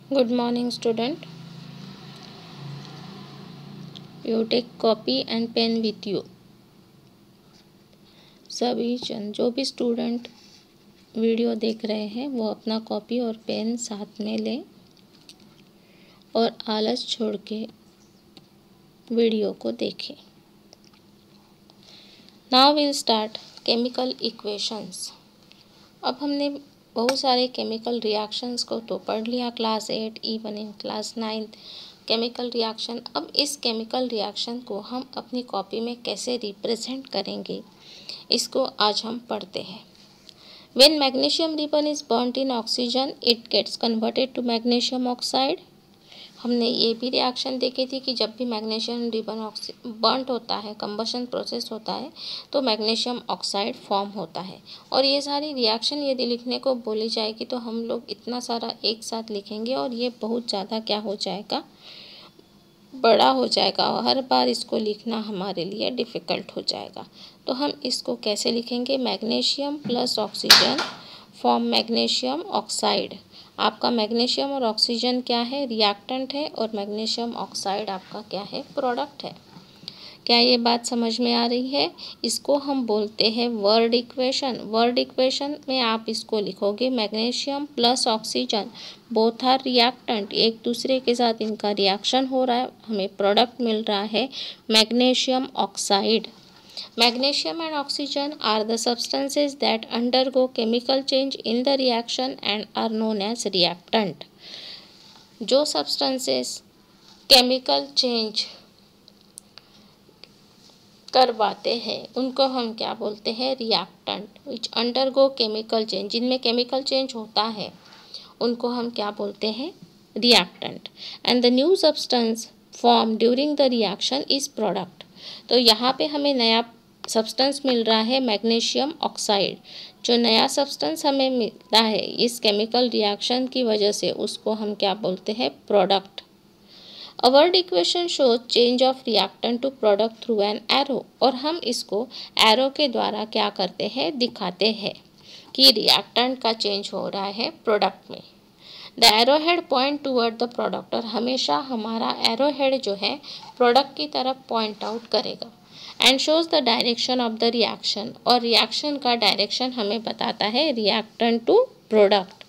Good morning, student. You take copy and pen with you. सभी जन जो भी स्टूडेंट वीडियो देख रहे हैं वो अपना कॉपी और पेन साथ में लें और आलस छोड़ के वीडियो को देखें. Now we'll start chemical equations. अब हमने बहुत सारे केमिकल रिएक्शंस को तो पढ़ लिया class 8, even in class 9 chemical reaction. अब इस केमिकल रिएक्शन को हम अपनी कॉपी में कैसे रिप्रेजेंट करेंगे इसको आज हम पढ़ते हैं. When magnesium ribbon is burnt in oxygen, it gets converted to magnesium oxide. हमने ये भी रिएक्शन देखी थी कि जब भी मैग्नीशियम रिबन बर्नट होता है, कंबशन प्रोसेस होता है, तो मैग्नीशियम ऑक्साइड फॉर्म होता है. और ये सारी रिएक्शन यदि लिखने को बोली जाएगी तो हम लोग इतना सारा एक साथ लिखेंगे और ये बहुत ज़्यादा क्या हो जाएगा, बड़ा हो जाएगा और हर बार इसको लिखना हमारे लिए डिफ़िकल्ट हो जाएगा. तो हम इसको कैसे लिखेंगे, magnesium plus oxygen form magnesium oxide. आपका मैग्नीशियम और ऑक्सीजन क्या है, रिएक्टेंट है, और मैग्नीशियम ऑक्साइड आपका क्या है, प्रोडक्ट है. क्या ये बात समझ में आ रही है? इसको हम बोलते हैं वर्ड इक्वेशन. वर्ड इक्वेशन में आप इसको लिखोगे magnesium plus oxygen both are reactant, एक दूसरे के साथ इनका रिएक्शन हो रहा है, हमें प्रोडक्ट मिल रहा है magnesium oxide. Magnesium and oxygen are the substances that undergo chemical change in the reaction and are known as reactant. जो substances chemical change करवाते हैं उनको हम क्या बोलते हैं, reactant. Which undergo chemical change, जिनमें chemical change होता है उनको हम क्या बोलते हैं, reactant. And the new substance formed during the reaction is product. तो यहाँ पे हमें नया सब्सटेंस मिल रहा है मैग्नीशियम ऑक्साइड. जो नया सब्सटेंस हमें मिलता है इस केमिकल रिएक्शन की वजह से उसको हम क्या बोलते हैं, product. A word equation shows change of reactant to product through an arrow. और हम इसको एरो के द्वारा क्या करते हैं, दिखाते हैं कि रिएक्टेंट का चेंज हो रहा है प्रोडक्ट में. The arrow head point toward the product. और हमेशा हमारा एरो हेड जो है प्रोडक्ट की तरफ पॉइंट आउट करेगा. And shows the direction of the reaction. और रिएक्शन का डायरेक्शन हमें बताता है reactant to product.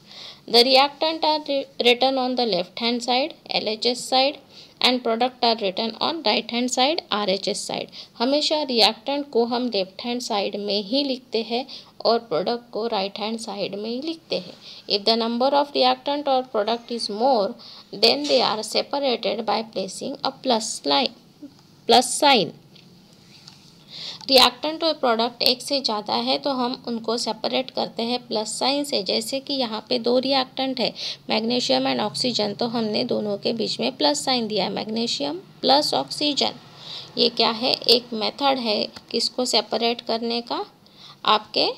The reactant are written on the left hand side LHS side and product are written on right hand side RHS side. हमेशा reactant को हम left hand side में ही लिखते हैं और प्रोडक्ट को राइट हैंड साइड में ही लिखते हैं. If the number of reactant और product is more than they are separated by placing a plus sign. Reactant और प्रोडक्ट एक से ज़्यादा है तो हम उनको सेपरेट करते हैं प्लस साइन से. जैसे कि यहाँ पे दो रिएक्टेंट है मैग्नीशियम एंड ऑक्सीजन, तो हमने दोनों के बीच में प्लस साइन दिया है, मैग्नीशियम प्लस ऑक्सीजन. ये क्या है, एक मेथड है किसको सेपरेट करने का, आपके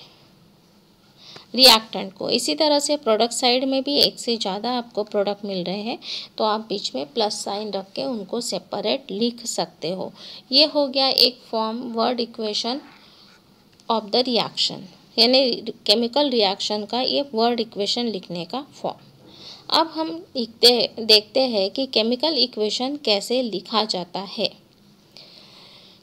रिएक्टेंट को. इसी तरह से प्रोडक्ट साइड में भी एक से ज़्यादा आपको प्रोडक्ट मिल रहे हैं तो आप बीच में प्लस साइन रख के उनको सेपरेट लिख सकते हो. ये हो गया एक form word equation of the reaction, यानी केमिकल रिएक्शन का ये वर्ड इक्वेशन लिखने का फॉर्म. अब हम देखते हैं कि केमिकल इक्वेशन कैसे लिखा जाता है.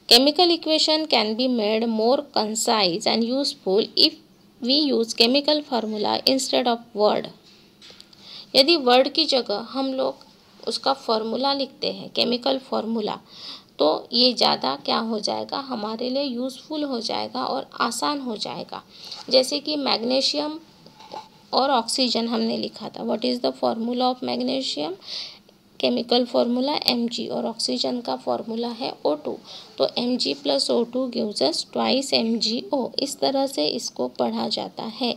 Chemical equation can be made more concise and useful if we use chemical formula instead of word. यदि वर्ड की जगह हम लोग उसका फार्मूला लिखते हैं, केमिकल फार्मूला, तो ये ज़्यादा क्या हो जाएगा, हमारे लिए यूज़फुल हो जाएगा और आसान हो जाएगा. जैसे कि मैग्नीशियम और ऑक्सीजन हमने लिखा था. What is the formula of magnesium, chemical formula Mg, और ऑक्सीजन का फार्मूला है O2. तो Mg plus O2 gives us twice MgO. इस तरह से इसको पढ़ा जाता है.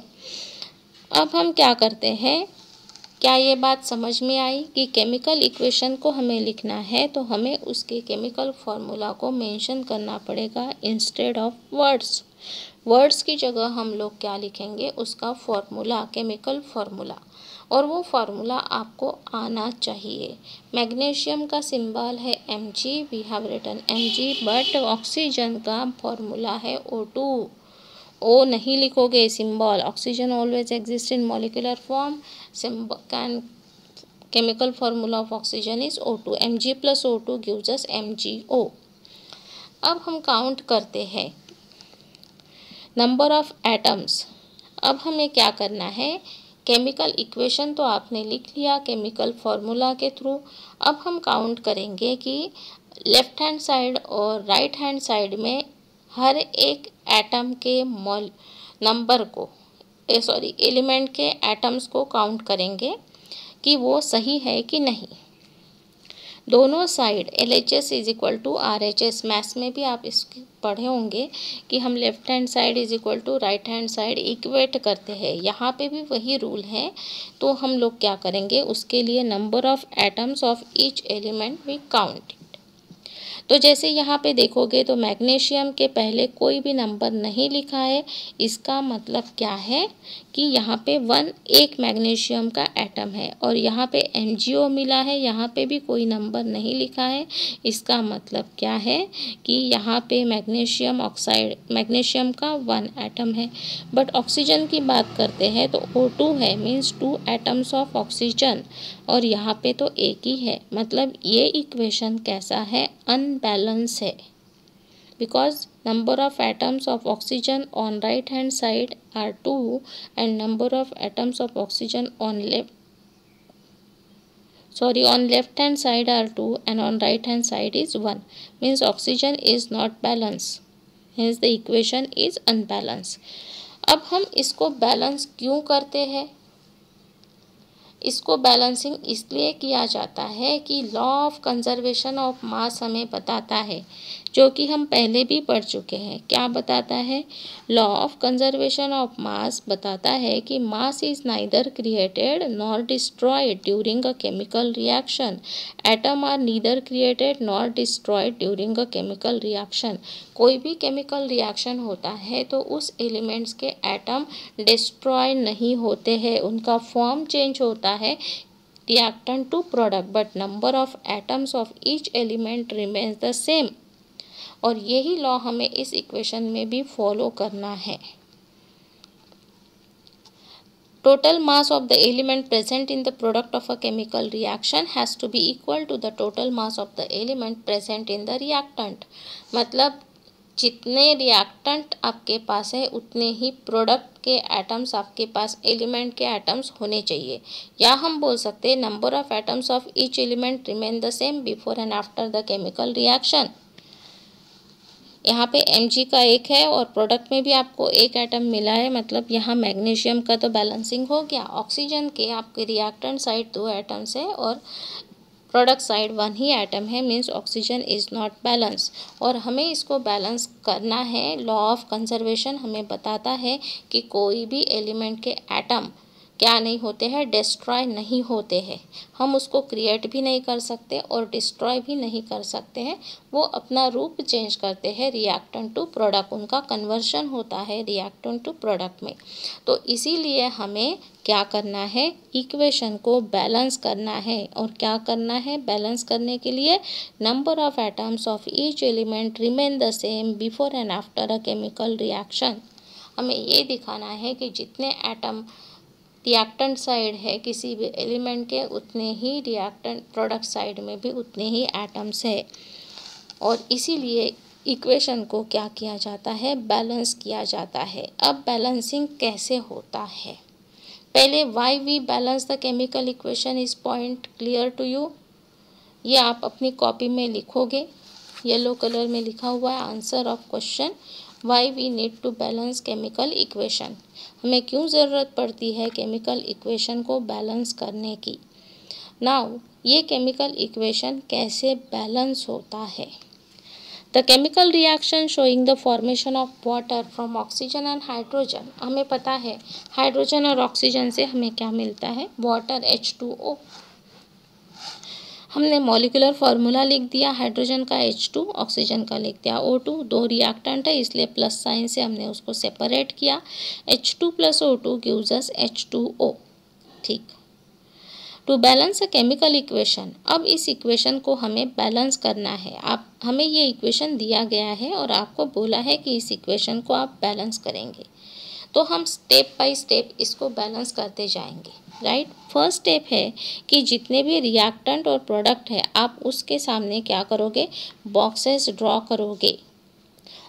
अब हम क्या करते हैं, क्या ये बात समझ में आई कि केमिकल इक्वेशन को हमें लिखना है तो हमें उसके केमिकल फार्मूला को मेंशन करना पड़ेगा इंस्टेड ऑफ वर्ड्स. वर्ड्स की जगह हम लोग क्या लिखेंगे, उसका फार्मूला, केमिकल फार्मूला. और वो फार्मूला आपको आना चाहिए. मैग्नीशियम का सिंबल है Mg, we have written Mg, but oxygen का फार्मूला है O2. ओ नहीं लिखोगे symbol. Oxygen always exist in molecular form. chemical formula of oxygen is O2. Mg plus O2 gives us MgO. अब हम count करते हैं number of atoms. अब हमें क्या करना है, केमिकल इक्वेशन तो आपने लिख लिया केमिकल फार्मूला के थ्रू। अब हम काउंट करेंगे कि लेफ्ट हैंड साइड और राइट हैंड साइड में हर एक एटम के मोल नंबर को एलिमेंट के एटम्स को काउंट करेंगे कि वो सही है कि नहीं। दोनों side LHS is equal to RHS, maths में भी आप इसके पढ़े होंगे कि हम left hand side is equal to right hand side equate करते हैं। यहाँ पे भी वही रूल है। तो हम लोग क्या करेंगे, उसके लिए number of atoms of each element we count. तो जैसे यहाँ पे देखोगे तो मैग्नीशियम के पहले कोई भी नंबर नहीं लिखा है। इसका मतलब क्या है कि यहाँ पे 1 एक मैग्नीशियम का एटम है, और यहाँ पे MgO मिला है, यहाँ पे भी कोई नंबर नहीं लिखा है। इसका मतलब क्या है कि यहाँ पे मैग्नीशियम ऑक्साइड मैग्नीशियम का 1 एटम है। बट ऑक्सीजन की बात करते हैं तो O2 है, मीन्स 2 एटम्स ऑफ ऑक्सीजन, और यहाँ पे तो एक ही है। मतलब ये इक्वेशन कैसा है, अनबैलेंस है, because number of atoms of oxygen on right hand side are 2 and number of atoms of oxygen on left hand side are 2 and on right hand side is 1, means oxygen is not balanced, hence the equation is unbalanced. अब हम इसको balance क्यों करते हैं, इसको balancing इसलिए किया जाता है कि लॉ ऑफ कंजर्वेशन ऑफ मास हमें बताता है, जो कि हम पहले भी पढ़ चुके हैं। क्या बताता है, law of conservation of mass बताता है कि mass is neither created nor destroyed during a chemical reaction. Atom are neither created nor destroyed during a chemical reaction. कोई भी केमिकल रिएक्शन होता है तो उस एलिमेंट्स के एटम डिस्ट्रॉय नहीं होते हैं, उनका फॉर्म चेंज होता है reactant to product, but number of atoms of each element remains the same. और यही लॉ हमें इस इक्वेशन में भी फॉलो करना है। Total mass of the element present in the product of a chemical reaction has to be equal to the total mass of the element present in the reactant. मतलब जितने reactant आपके पास है उतने ही product के atoms आपके पास element के atoms होने चाहिए। या हम बोल सकते हैं number of atoms of each element remain the same before and after the chemical reaction. यहाँ पे Mg का 1 है और प्रोडक्ट में भी आपको 1 एटम मिला है, मतलब यहाँ मैग्नीशियम का तो बैलेंसिंग हो गया। ऑक्सीजन के आपके रिएक्टेंट साइड 2 एटम्स है और प्रोडक्ट साइड 1 ही एटम है, means oxygen is not balance. और हमें इसको बैलेंस करना है। लॉ ऑफ कंजर्वेशन हमें बताता है कि कोई भी एलिमेंट के एटम क्या नहीं होते हैं, डिस्ट्रॉय नहीं होते हैं। हम उसको क्रिएट भी नहीं कर सकते और डिस्ट्रॉय भी नहीं कर सकते हैं, वो अपना रूप चेंज करते हैं रिएक्टेंट टू प्रोडक्ट, उनका कन्वर्शन होता है रिएक्टेंट टू प्रोडक्ट में। तो इसीलिए हमें क्या करना है, इक्वेशन को बैलेंस करना है। और क्या करना है बैलेंस करने के लिए, number of atoms of each element remain the same before and after a chemical reaction. हमें ये दिखाना है कि जितने एटम रिएक्टेंट साइड है किसी भी एलिमेंट के, उतने ही रिएक्टेंट प्रोडक्ट साइड में भी उतने ही एटम्स है। और इसीलिए इक्वेशन को क्या किया जाता है, बैलेंस किया जाता है। अब बैलेंसिंग कैसे होता है, पहले why we balance the chemical equation is point clear to you. ये आप अपनी कॉपी में लिखोगे, येलो कलर में लिखा हुआ है answer of question, why we need to balance chemical equation. हमें क्यों ज़रूरत पड़ती है केमिकल इक्वेशन को बैलेंस करने की। नाउ ये केमिकल इक्वेशन कैसे बैलेंस होता है। The chemical reaction showing the formation of water from oxygen and hydrogen. हमें पता है हाइड्रोजन और ऑक्सीजन से हमें क्या मिलता है, वाटर H2O। हमने मॉलिक्यूलर फार्मूला लिख दिया, हाइड्रोजन का H2, ऑक्सीजन का लिख दिया O2। 2 रिएक्टेंट है इसलिए प्लस साइन से हमने उसको सेपरेट किया। H2 plus O2 gives us H2O। ठीक, to balance a chemical equation. अब इस इक्वेशन को हमें बैलेंस करना है। हमें ये इक्वेशन दिया गया है और आपको बोला है कि इस इक्वेशन को आप बैलेंस करेंगे, तो हम स्टेप बाय स्टेप इसको बैलेंस करते जाएंगे। राइट। फर्स्ट स्टेप है कि जितने भी रिएक्टेंट और प्रोडक्ट है आप उसके सामने क्या करोगे, बॉक्सेस ड्रॉ करोगे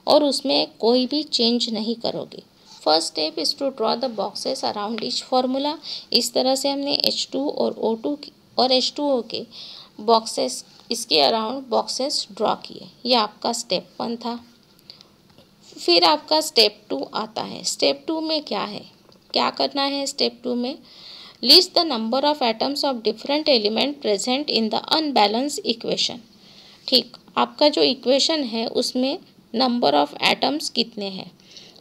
और उसमें कोई भी चेंज नहीं करोगे। First step is to draw the boxes around each formula. इस तरह से हमने H2 और O2 और H2O के बॉक्सेस, इसके अराउंड बॉक्सेस ड्रॉ किए। ये आपका स्टेप 1 था। फिर आपका स्टेप 2 आता है। स्टेप 2 में क्या है, क्या करना है स्टेप 2 में, list the number of atoms of different element present in the unbalance equation. ठीक, आपका जो इक्वेशन है उसमें नंबर ऑफ एटम्स कितने हैं,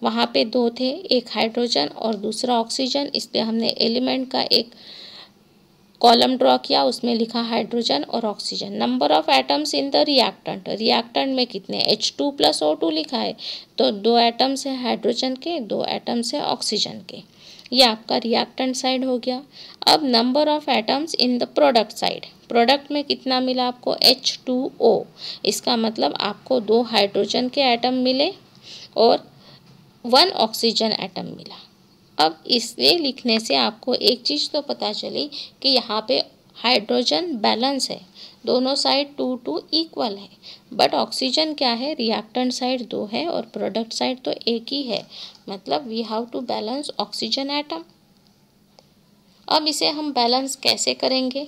वहाँ पे 2 थे, एक हाइड्रोजन और दूसरा ऑक्सीजन, इसलिए हमने एलिमेंट का एक कॉलम ड्रॉ किया, उसमें लिखा हाइड्रोजन और oxygen. Number of atoms in the reactant, reactant में कितने, H2 + O2 लिखा है, तो 2 एटम्स है हाइड्रोजन के, 2 एटम्स है ऑक्सीजन के। ये आपका रिएक्टेंट साइड हो गया। अब number of atoms in the product side, product में कितना मिला आपको, H2O। इसका मतलब आपको 2 हाइड्रोजन के एटम मिले और 1 ऑक्सीजन एटम मिला। अब इसलिए लिखने से आपको एक चीज़ तो पता चली कि यहाँ पे हाइड्रोजन बैलेंस है, दोनों साइड 2-2 इक्वल है, बट ऑक्सीजन क्या है, रिएक्टेंट साइड 2 है और प्रोडक्ट साइड तो एक ही है, मतलब we have to balance oxygen atom. अब इसे हम बैलेंस कैसे करेंगे,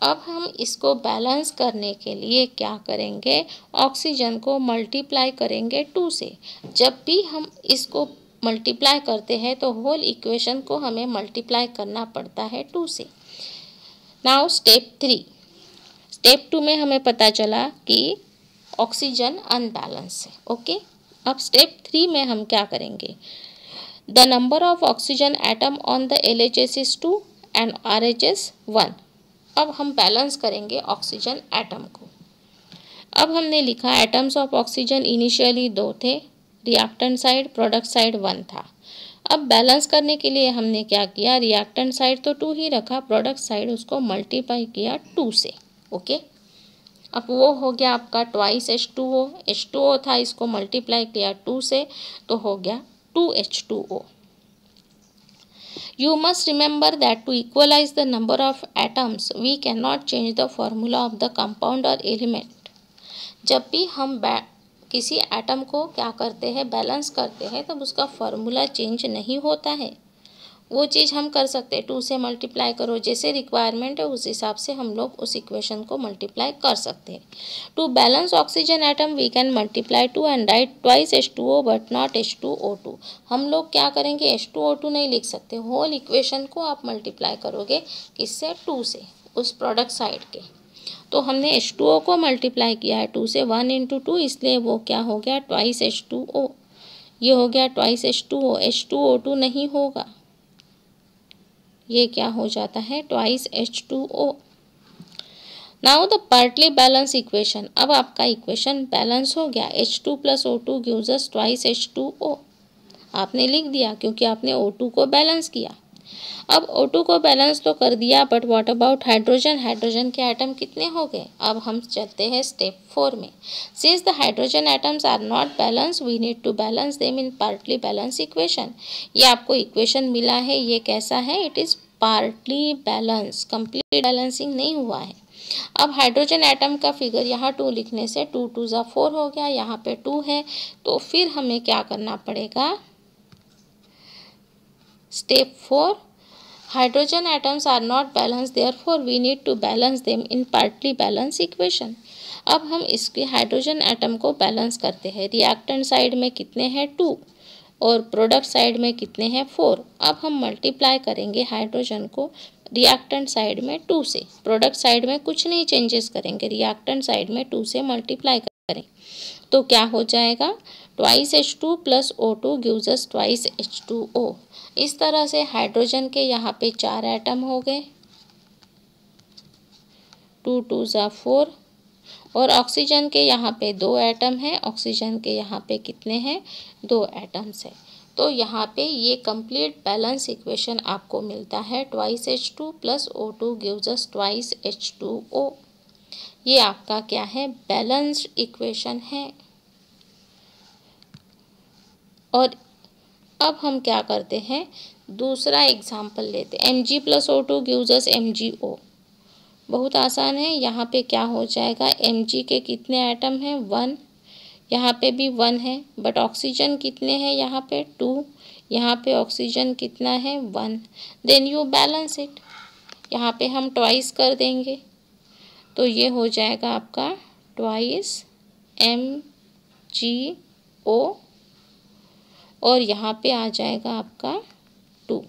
अब हम इसको बैलेंस करने के लिए क्या करेंगे, ऑक्सीजन को मल्टीप्लाई करेंगे 2 से। जब भी हम इसको मल्टीप्लाई करते हैं तो होल इक्वेशन को हमें मल्टीप्लाई करना पड़ता है 2 से। नाउ स्टेप 3, स्टेप 2 में हमें पता चला कि ऑक्सीजन अनबैलेंस है। ओके, अब स्टेप 3 में हम क्या करेंगे, the number of oxygen atom on the LHS is 2 and RH 1। अब हम बैलेंस करेंगे ऑक्सीजन एटम को। अब हमने लिखा एटम्स ऑफ ऑक्सीजन इनिशियली 2 थे, रिएक्टेंट साइड, प्रोडक्ट साइड 1 था। अब बैलेंस करने के लिए हमने क्या किया, रिएक्टेंट साइड तो 2 ही रखा, प्रोडक्ट साइड उसको मल्टीप्लाई किया 2 से। ओके, अब वो हो गया आपका ट्वाइस H2O, H2O था, इसको मल्टीप्लाई किया 2 से तो हो गया 2H2O। You must remember that to equalize the number of atoms, we cannot change the formula of the compound or element. जब भी हम किसी एटम को क्या करते हैं, बैलेंस करते हैं, तब उसका फॉर्मूला चेंज नहीं होता है। वो चीज़ हम कर सकते हैं, 2 से मल्टीप्लाई करो, जैसे रिक्वायरमेंट है उस हिसाब से हम लोग उस इक्वेशन को मल्टीप्लाई कर सकते हैं। To balance oxygen atom we can multiply 2 and write twice H2O but not H2O2। हम लोग क्या करेंगे, H2O2 नहीं लिख सकते, होल इक्वेशन को आप मल्टीप्लाई करोगे किससे, 2 से, उस प्रोडक्ट साइड के। तो हमने H2O को मल्टीप्लाई किया है 2 से, 1 × 2, इसलिए वो क्या हो गया, ट्वाइस H2O। ये हो गया ट्वाइस H2O, H2O2 नहीं होगा, ये क्या हो जाता है, twice H2O। Now the partly balance equation, अब आपका इक्वेशन बैलेंस हो गया, H2 + O2 gives us twice H2O। आपने लिख दिया क्योंकि आपने O2 को बैलेंस किया। अब O2 को बैलेंस तो कर दिया, but what about hydrogen, hydrogen के एटम कितने हो गए। अब हम चलते हैं स्टेप 4 में। Since the hydrogen atoms are not balance, we need to balance them in partly balance equation. ये आपको इक्वेशन मिला है, ये कैसा है, it is partly balance, complete balancing नहीं हुआ है। अब हाइड्रोजन एटम का फिगर यहाँ 2 लिखने से 2 × 2 = 4 हो गया, यहाँ पे 2 है, तो फिर हमें क्या करना पड़ेगा, step 4, hydrogen atoms are not balanced, therefore we need to balance them in partly balanced equation। अब हम इसके हाइड्रोजन एटम को बैलेंस करते हैं, रिएक्टेंट साइड में कितने हैं 2 और प्रोडक्ट साइड में कितने हैं 4। अब हम मल्टीप्लाई करेंगे हाइड्रोजन को रिएक्टेंट साइड में 2 से, प्रोडक्ट साइड में कुछ नहीं चेंजेस करेंगे, रिएक्टेंट साइड में 2 से मल्टीप्लाई करें तो क्या हो जाएगा, twice H2 + O2 gives us twice H2O। इस तरह से हाइड्रोजन के यहाँ पे 4 एटम हो गए, 2 × 2 = 4, और ऑक्सीजन के यहाँ पे 2 एटम हैं, ऑक्सीजन के यहाँ पे कितने हैं, 2 एटम्स हैं। तो यहाँ पे ये कंप्लीट बैलेंस इक्वेशन आपको मिलता है, twice H2 + O2 gives us twice H2O। ये आपका क्या है, बैलेंस्ड इक्वेशन है। और अब हम क्या करते हैं, दूसरा एग्जाम्पल लेते हैं। Mg + O2 gives us MgO। बहुत आसान है। यहाँ पे क्या हो जाएगा, Mg के कितने एटम हैं, 1, यहाँ पे भी 1 है, बट ऑक्सीजन कितने हैं यहाँ पे, 2, यहाँ पे ऑक्सीजन कितना है, 1। देन यू बैलेंस इट, यहाँ पे हम ट्वाइस कर देंगे, तो ये हो जाएगा आपका ट्वाइस MgO, और यहाँ पे आ जाएगा आपका 2।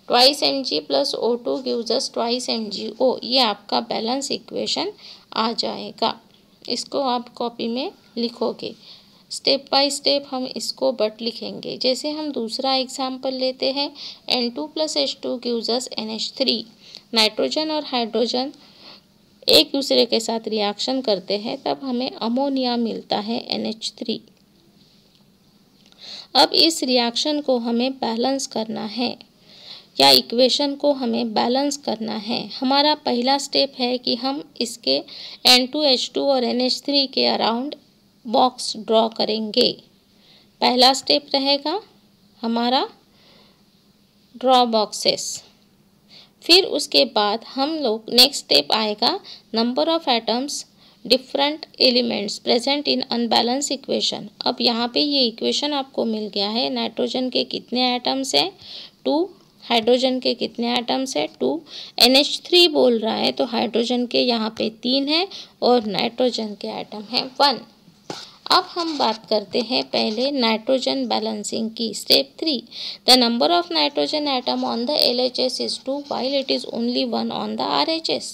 Twice Mg + O2 gives us twice MgO। ये आपका बैलेंस इक्वेशन आ जाएगा। इसको आप कॉपी में लिखोगे, स्टेप बाय स्टेप हम इसको बट लिखेंगे। जैसे हम दूसरा एग्जाम्पल लेते हैं, N2 + H2 gives us NH3। Nitrogen और हाइड्रोजन एक दूसरे के साथ रिएक्शन करते हैं, तब हमें अमोनिया मिलता है NH3। अब इस रिएक्शन को हमें बैलेंस करना है, या इक्वेशन को हमें बैलेंस करना है। हमारा पहला स्टेप है कि हम इसके N2H2 और NH3 के अराउंड बॉक्स ड्रॉ करेंगे। पहला स्टेप रहेगा हमारा ड्रॉ बॉक्सेस। फिर उसके बाद हम लोग नेक्स्ट स्टेप आएगा number of atoms different elements present in unbalance equation. अब यहाँ पे ये इक्वेशन आपको मिल गया है। नाइट्रोजन के कितने एटम्स हैं, 2, हाइड्रोजन के कितने एटम्स है, 2, NH3 बोल रहा है, तो हाइड्रोजन के यहाँ पे 3 है और नाइट्रोजन के एटम है 1। अब हम बात करते हैं पहले नाइट्रोजन बैलेंसिंग की। Step 3, the number of nitrogen atom on the LHS is 2 while it is only 1 on the RHS।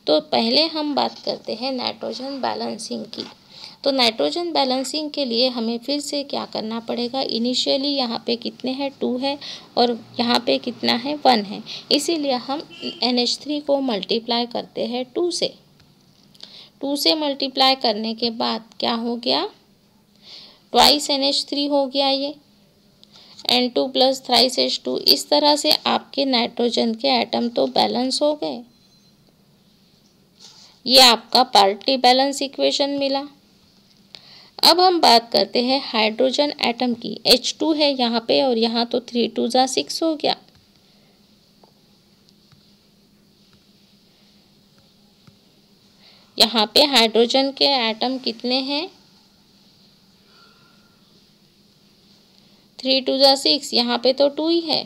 तो पहले हम बात करते हैं नाइट्रोजन बैलेंसिंग की। तो नाइट्रोजन बैलेंसिंग के लिए हमें फिर से क्या करना पड़ेगा, इनिशियली यहाँ पे कितने हैं, 2 है, और यहाँ पे कितना है, 1 है। इसीलिए हम NH3 को मल्टीप्लाई करते हैं 2 से। 2 से मल्टीप्लाई करने के बाद क्या हो गया, ट्वाइस NH3 हो गया ये, N2 + थ्राइस H2। इस तरह से आपके नाइट्रोजन के एटम तो बैलेंस हो गए। ये आपका पार्टली बैलेंस इक्वेशन मिला। अब हम बात करते हैं हाइड्रोजन एटम की। H2 है यहाँ पे, और यहाँ तो 3 2 = 6 हो गया। यहाँ पे हाइड्रोजन के एटम कितने हैं, 3 2 = 6, यहाँ पे तो 2 ही है।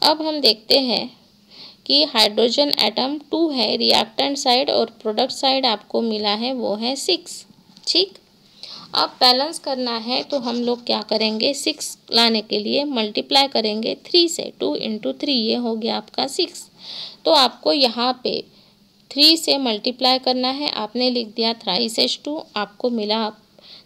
अब हम देखते हैं कि हाइड्रोजन एटम 2 है रिएक्टेंट साइड, और प्रोडक्ट साइड आपको मिला है वो है 6। ठीक, अब बैलेंस करना है तो हम लोग क्या करेंगे, 6 लाने के लिए मल्टीप्लाई करेंगे 3 से। 2 × 3 ये हो गया आपका 6। तो आपको यहाँ पे 3 से मल्टीप्लाई करना है। आपने लिख दिया थ्राइस H2, आपको मिला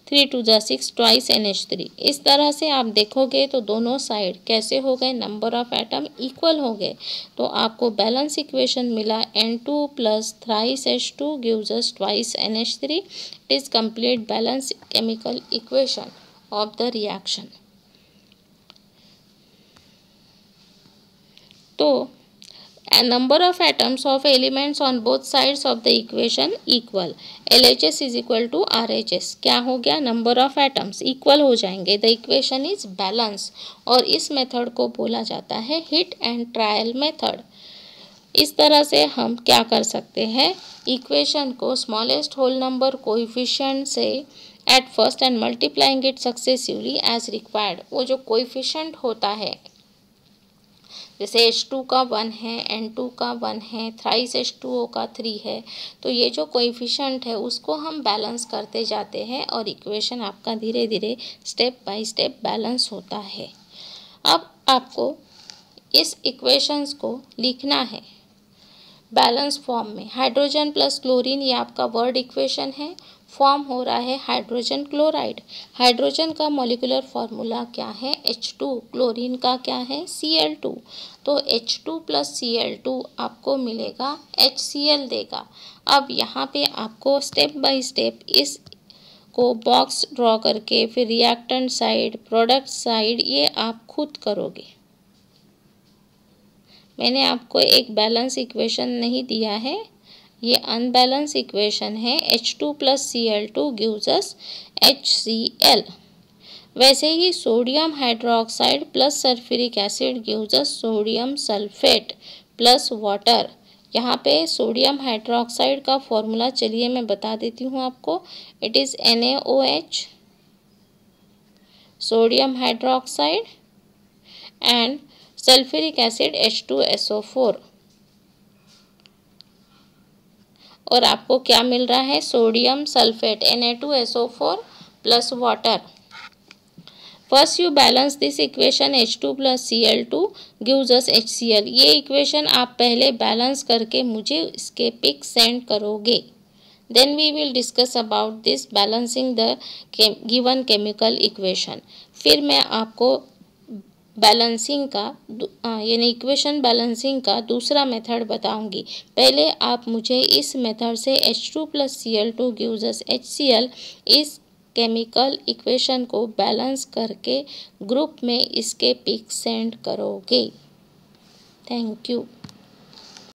3 2 = 6 ट्वाइस NH3। इस तरह से आप देखोगे तो दोनों साइड कैसे हो गए, नंबर ऑफ एटम इक्वल हो गए। तो आपको बैलेंस इक्वेशन मिला, N2 + thrice H2 gives us twice NH3। It is complete balance chemical equation of the reaction. तो number of atoms of elements on both sides of the equation equal, LHS is equal to RHS। क्या हो गया, number of atoms equal हो जाएंगे, the equation is balance. और इस method को बोला जाता है हिट एंड ट्रायल मेथड। इस तरह से हम क्या कर सकते हैं, इक्वेशन को स्मॉलेस्ट होल नंबर कोएफिशिएंट से at first and multiplying it successively as required. वो जो कोएफिशिएंट होता है, जैसे H2 का 1 है, N2 का 1 है, थ्राइस H2O का 3 है, तो ये जो कोएफिशिएंट है उसको हम बैलेंस करते जाते हैं, और इक्वेशन आपका धीरे धीरे स्टेप बाय स्टेप बैलेंस होता है। अब आपको इस इक्वेशंस को लिखना है बैलेंस फॉर्म में। हाइड्रोजन + क्लोरीन ये आपका वर्ड इक्वेशन है, फॉर्म हो रहा है हाइड्रोजन क्लोराइड। हाइड्रोजन का मॉलिक्यूलर फार्मूला क्या है, H2, क्लोरीन का क्या है, Cl2। तो H2 + Cl2 आपको मिलेगा HCl देगा। अब यहाँ पे आपको स्टेप बाय स्टेप इस को बॉक्स ड्रॉ करके फिर रिएक्टेंट साइड, प्रोडक्ट साइड, ये आप खुद करोगे। मैंने आपको एक बैलेंस इक्वेशन नहीं दिया है, ये अनबैलेंस इक्वेशन है। H2 + Cl2 gives us HCl। वैसे ही sodium hydroxide plus sulphuric acid gives us sodium sulphate plus water. यहाँ पे सोडियम हाइड्रोक्साइड का फॉर्मूला चलिए मैं बता देती हूँ आपको। It is NaOH, sodium hydroxide and sulphuric acid H2SO4। और आपको क्या मिल रहा है? Sodium sulphate Na2SO4 plus water. First you balance this equation H2 plus Cl2 gives us HCl। ये इक्वेशन आप पहले बैलेंस करके मुझे इसके पिक सेंड करोगे। Then we will discuss about this balancing the given chemical equation. फिर मैं आपको बैलेंसिंग का यानी इक्वेशन बैलेंसिंग का दूसरा मेथड बताऊंगी। पहले आप मुझे इस मेथड से H2 plus Cl2 gives us HCl इस केमिकल इक्वेशन को बैलेंस करके ग्रुप में इसके पिक सेंड करोगे। Thank you.